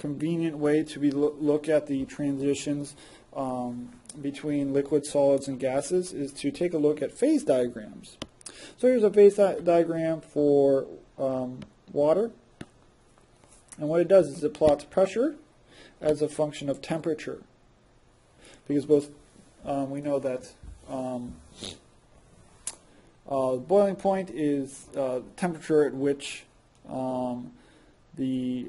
convenient way to look at the transitions between liquids, solids, and gases is to take a look at phase diagrams. So here's a phase diagram for water, and what it does is it plots pressure as a function of temperature, because both we know that boiling point is temperature at which the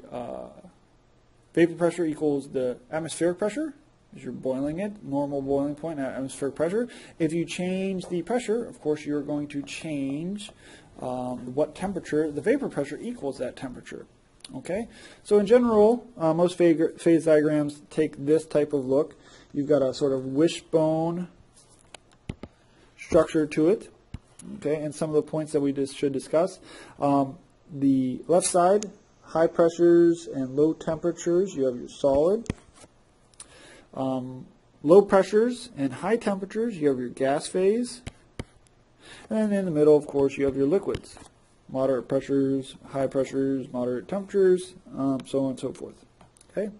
vapor pressure equals the atmospheric pressure, as you're boiling it, normal boiling point at atmospheric pressure. If you change the pressure, of course, you're going to change what temperature the vapor pressure equals that temperature. Okay, so in general, most phase diagrams take this type of look. You've got a sort of wishbone structure to it. Okay, and some of the points that we should discuss. The left side, high pressures and low temperatures, you have your solid. Low pressures and high temperatures, you have your gas phase. And then in the middle, of course, you have your liquids. Moderate pressures, high pressures, moderate temperatures, so on and so forth. Okay.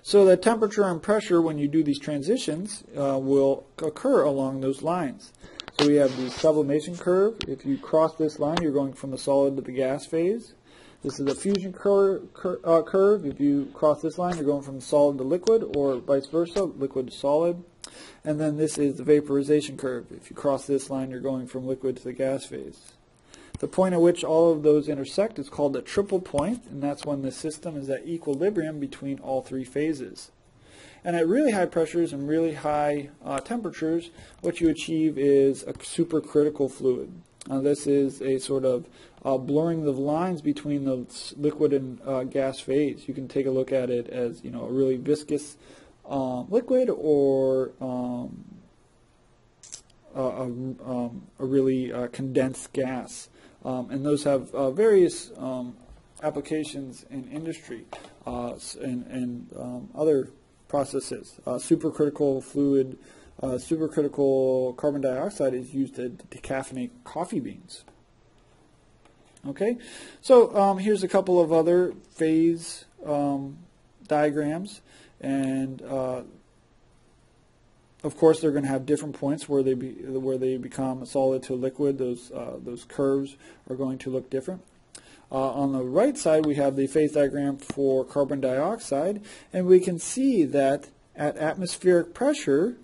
So the temperature and pressure, when you do these transitions, will occur along those lines. So we have the sublimation curve. If you cross this line, you're going from the solid to the gas phase. This is the fusion curve. If you cross this line, you're going from solid to liquid, or vice versa, liquid to solid. And then this is the vaporization curve. If you cross this line, you're going from liquid to the gas phase. The point at which all of those intersect is called a triple point, and that's when the system is at equilibrium between all three phases. And at really high pressures and really high temperatures, what you achieve is a supercritical fluid. This is a sort of blurring the lines between the liquid and gas phase. You can take a look at it as, you know, a really viscous liquid, or a really condensed gas. And those have various applications in industry and other processes. Supercritical fluid, supercritical carbon dioxide is used to decaffeinate coffee beans. Okay, so here's a couple of other phase diagrams, and of course they're going to have different points where they become a solid to a liquid. Those curves are going to look different. On the right side, we have the phase diagram for carbon dioxide, and we can see that at atmospheric pressure,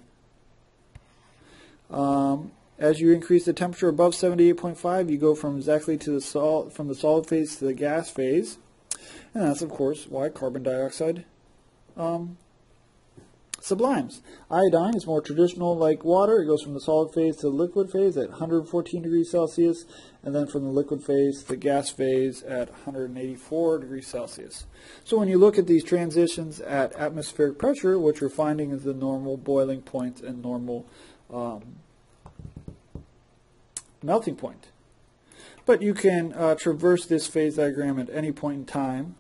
as you increase the temperature above 78.5, you go from exactly to the solid phase to the gas phase, and that's of course why carbon dioxide sublimes. Iodine is more traditional, like water. It goes from the solid phase to the liquid phase at 114 degrees Celsius, and then from the liquid phase to the gas phase at 184 degrees Celsius. So when you look at these transitions at atmospheric pressure, what you're finding is the normal boiling point and normal melting point. But you can traverse this phase diagram at any point in time.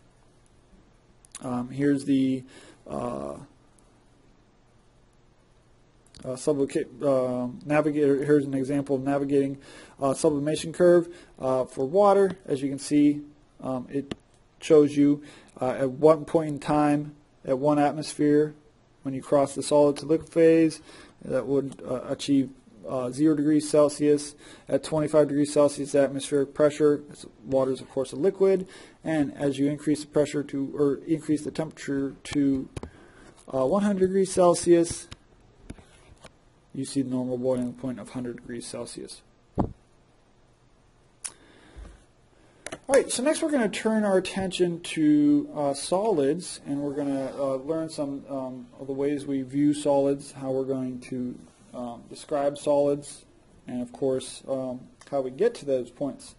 Here's the navigator. Here's an example of navigating sublimation curve for water. As you can see, it shows you at one point in time, at 1 atmosphere, when you cross the solid to liquid phase, that would achieve 0 degrees Celsius. At 25 degrees Celsius atmospheric pressure, water is of course a liquid, and as you increase the pressure to, or increase the temperature to 100 degrees Celsius, you see the normal boiling point of 100 degrees Celsius. Alright, so next we're going to turn our attention to solids, and we're going to learn some of the ways we view solids, how we're going to describe solids, and of course how we get to those points.